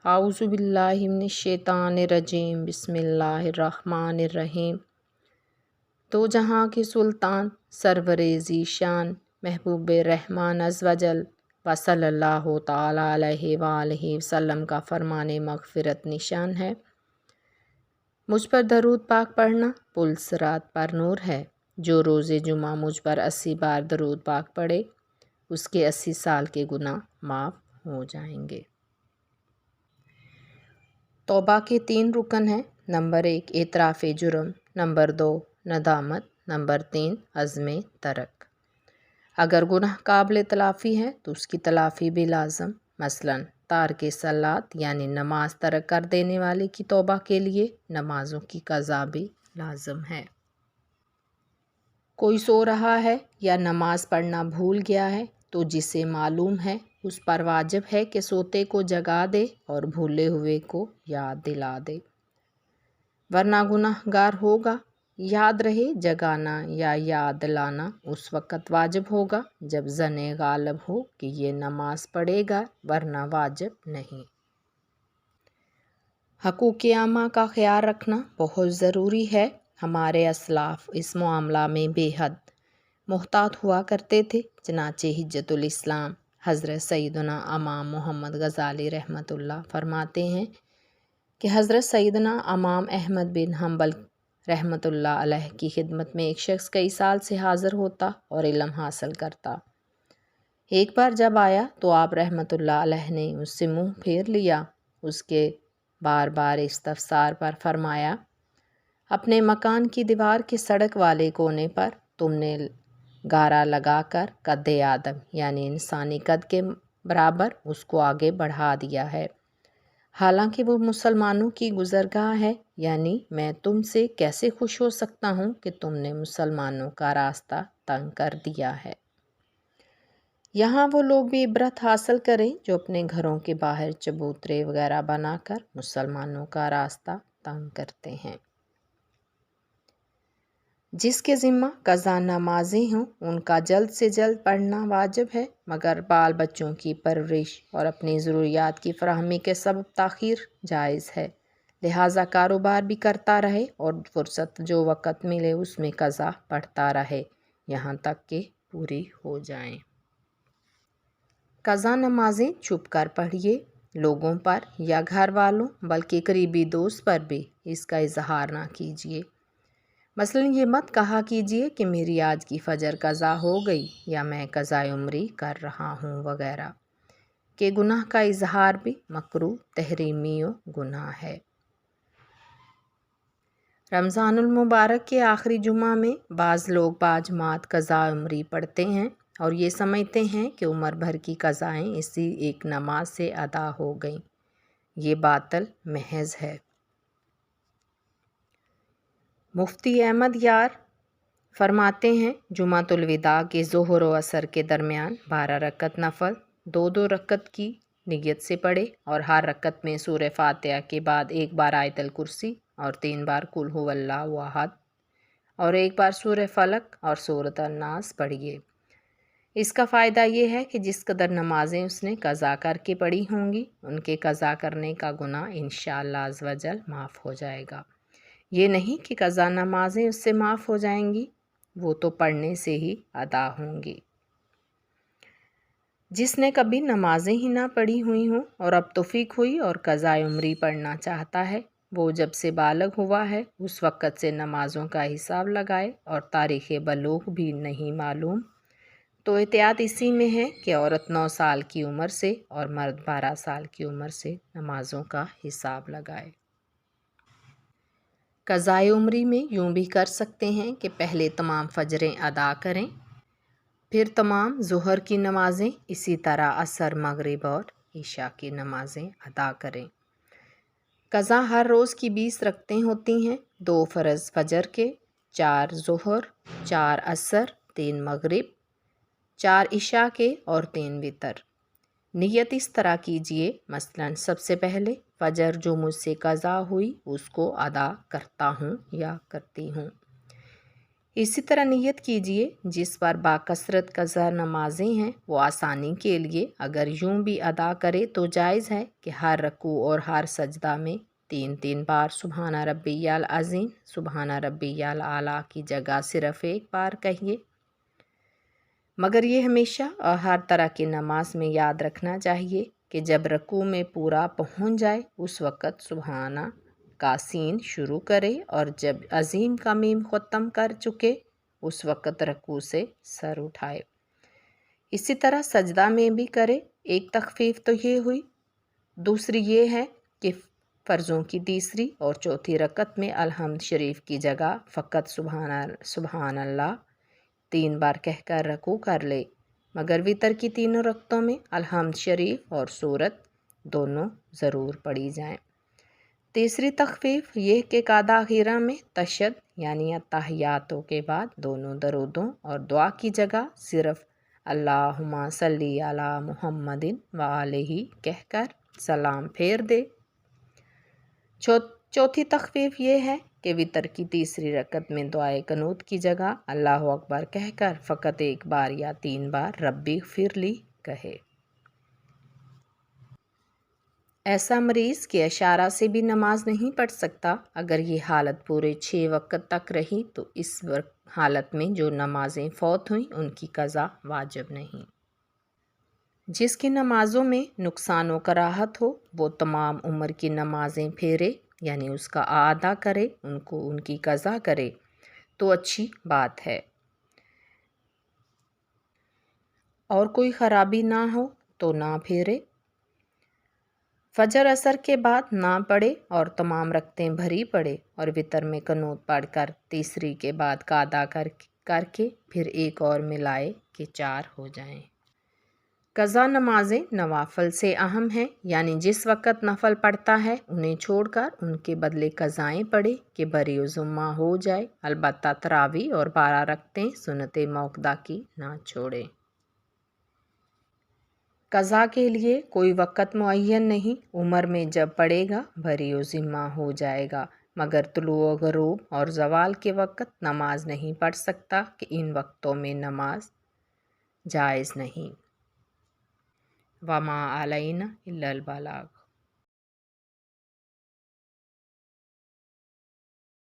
اعوذ باللہ من الشیطان الرجیم، بسم اللہ الرحمن الرحیم۔ تو جہاں کے سلطان سرور ذی شان محبوب رحمان عز و جل و صلی اللہ تعالی علیہ وآلہ وسلم کا فرمان مغفرت نشان ہے۔ مجھ پر درود پاک پڑھنا پل صراط پر نور ہے۔ جو روز جمعہ مجھ پر 80 بار درود پاک پڑھے اس کے 80 سال کے گناہ معاف ہو جائیں گے۔ توبہ کے 3 رکن ہیں۔ نمبر 1 اعتراف جرم، نمبر 2 ندامت، نمبر 3 عزم ترک۔ اگر گناہ قابل تلافی ہے تو اس کی تلافی بھی لازم، مثلاً تارک صلاۃ یعنی نماز ترک کر دینے والے کی توبہ کے لیے نمازوں کی قضا بھی لازم ہے۔ کوئی سو رہا ہے یا نماز پڑھنا بھول گیا ہے تو جسے معلوم ہے اس پر واجب ہے کہ سوتے کو جگا دے اور بھولے ہوئے کو یاد دلا دے، ورنہ گناہ گار ہوگا۔ یاد رہے جگانا یا یاد دلانا اس وقت واجب ہوگا جب ظن غالب ہو کہ یہ نماز پڑھے گا، ورنہ واجب نہیں۔ حقوق عامہ کا خیال رکھنا بہت ضروری ہے۔ ہمارے اسلاف اس معاملہ میں بے حد محتاط ہوا کرتے تھے، چنانچہ حجت الاسلام حضرت سیدنا امام محمد غزالی رحمۃ اللہ فرماتے ہیں کہ حضرت سیدنا امام احمد بن حنبل رحمۃ اللہ علیہ کی خدمت میں ایک شخص کئی سال سے حاضر ہوتا اور علم حاصل کرتا۔ ایک بار جب آیا تو آپ رحمۃ اللہ علیہ نے اس سے منہ پھیر لیا۔ اس کے بار بار استفسار پر فرمایا، اپنے مکان کی دیوار کے سڑک والے کونے پر تم نے گارا لگا کر قد آدم یعنی انسانی قد کے برابر اس کو آگے بڑھا دیا ہے، حالانکہ وہ مسلمانوں کی گزرگاہ ہے، یعنی میں تم سے کیسے خوش ہو سکتا ہوں کہ تم نے مسلمانوں کا راستہ تنگ کر دیا ہے۔ یہاں وہ لوگ بھی عبرت حاصل کریں جو اپنے گھروں کے باہر چبوترے وغیرہ بنا کر مسلمانوں کا راستہ تنگ کرتے ہیں۔ جس کے ذمہ قضا نمازیں ہوں ان کا جلد سے جلد پڑھنا واجب ہے، مگر بال بچوں کی پرورش اور اپنی ضروریات کی فراہمی کے سبب تاخیر جائز ہے، لہٰذا کاروبار بھی کرتا رہے اور فرصت جو وقت ملے اس میں قضا پڑھتا رہے یہاں تک کہ پوری ہو جائیں۔ قضا نمازیں چھپ کر پڑھیے، لوگوں پر یا گھر والوں بلکہ قریبی دوست پر بھی اس کا اظہار نہ کیجیے۔ مثلاً یہ مت کہا کیجیے کہ میری آج کی فجر قضا ہو گئی یا میں قضاء عمری کر رہا ہوں وغیرہ، کہ گناہ کا اظہار بھی مکروہ تحریمی و گناہ ہے۔ رمضان المبارک کے آخری جمعہ میں بعض لوگ باجماعت قضاء عمری پڑھتے ہیں اور یہ سمجھتے ہیں کہ عمر بھر کی قضائیں اسی ایک نماز سے ادا ہو گئیں۔ یہ باطل محض ہے۔ مفتی احمد یار فرماتے ہیں، جمعۃ الوداع کے ظہر و عصر کے درمیان 12 رکعت نفل 2 رکعت کی نیت سے پڑھے اور ہر رکعت میں سورہ فاتحہ کے بعد 1 بار آیت الکرسی اور 3 بار قل ھو اللہ احد اور 1 بار سورہ فلق اور سورۃ الناس پڑھیے۔ اس کا فائدہ یہ ہے کہ جس قدر نمازیں اس نے قضا کر کے پڑھی ہوں گی ان کے قضا کرنے کا گناہ انشاءاللہ عز و جل معاف ہو جائے گا۔ یہ نہیں کہ قضا نمازیں اس سے معاف ہو جائیں گی، وہ تو پڑھنے سے ہی ادا ہوں گی۔ جس نے کبھی نمازیں ہی نہ پڑھی ہوئی ہوں اور اب توفیق ہوئی اور قضاء عمری پڑھنا چاہتا ہے، وہ جب سے بالغ ہوا ہے اس وقت سے نمازوں کا حساب لگائے اور تاریخ بلوغ بھی نہیں معلوم، تو احتیاط اسی میں ہے کہ عورت 9 سال کی عمر سے اور مرد 12 سال کی عمر سے نمازوں کا حساب لگائے۔ قضاء عمری میں یوں بھی کر سکتے ہیں کہ پہلے تمام فجریں ادا کریں، پھر تمام ظہر کی نمازیں، اسی طرح عصر، مغرب اور عشاء کی نمازیں ادا کریں۔ قضا ہر روز کی 20 رکعتیں ہوتی ہیں، 2 فرض فجر کے، 4 ظہر، 4 عصر، 3 مغرب، 4 عشاء کے اور 3 وتر۔ نیت اس طرح کیجیے، مثلاً سب سے پہلے فجر جو مجھ سے قضا ہوئی اس کو ادا کرتا ہوں یا کرتی ہوں۔ اسی طرح نیت کیجئے جس پر باکثرت قضا نمازیں ہیں وہ آسانی کے لیے اگر یوں بھی ادا کرے تو جائز ہے کہ ہر رکوع اور ہر سجدہ میں 3 بار سبحان ربی العظیم سبحان ربی الاعلیٰ کی جگہ صرف 1 بار کہیے، مگر یہ ہمیشہ اور ہر طرح کی نماز میں یاد رکھنا چاہیے کہ جب رکوع میں پورا پہنچ جائے اس وقت سبحانہ کا سین شروع کرے اور جب عظیم کا میم ختم کر چکے اس وقت رکوع سے سر اٹھائے۔ اسی طرح سجدہ میں بھی کرے۔ ایک تخفیف تو یہ ہوئی، دوسری یہ ہے کہ فرضوں کی تیسری اور چوتھی رکعت میں الحمد شریف کی جگہ فقط سبحان اللہ 3 بار کہہ کر رکوع کر لے، مگر وتر کی تینوں رکعتوں میں الحمد شریف اور سورت دونوں ضرور پڑھی جائیں۔ تیسری تخفیف یہ کہ قعدہ اخیرہ میں تشہد یعنی اتحیاتوں کے بعد دونوں درودوں اور دعا کی جگہ صرف اللہم صلی علی محمد وآلہ کہہ کر سلام پھیر دے۔ چوتھی تخفیف یہ ہے کہ وتر کی تیسری رکعت میں دعائے قنوت کی جگہ اللہ اکبر کہہ کر فقط 1 بار یا 3 بار ربی اغفر لی کہے۔ ایسا مریض کہ اشارہ سے بھی نماز نہیں پڑھ سکتا، اگر یہ حالت پورے 6 وقت تک رہی تو اس حالت میں جو نمازیں فوت ہوئیں ان کی قضا واجب نہیں۔ جس کی نمازوں میں نقصان و کراہت ہو وہ تمام عمر کی نمازیں پھیرے یعنی اس کا اعادہ کرے، ان کی قضا کرے تو اچھی بات ہے، اور کوئی خرابی نہ ہو تو نہ پھیرے۔ فجر عصر کے بعد نہ پڑھے اور تمام رکعتیں بھری پڑھے اور وتر میں قنوت پڑھ کر تیسری کے بعد قعدہ کر کے پھر ایک اور ملائے کہ 4 ہو جائیں۔ قضا نمازیں نوافل سے اہم ہیں، یعنی جس وقت نفل پڑھتا ہے انہیں چھوڑ کر ان کے بدلے قضائیں پڑھے کہ بری و ذمہ ہو جائے، البتہ تراویح اور 12 رکعتیں سنت موقدہ کی نہ چھوڑے۔ قضا کے لیے کوئی وقت معین نہیں، عمر میں جب پڑے گا بری و ذمہ ہو جائے گا، مگر طلوع و غروب اور زوال کے وقت نماز نہیں پڑھ سکتا کہ ان وقتوں میں نماز جائز نہیں۔ وما علینا الا البلاغ۔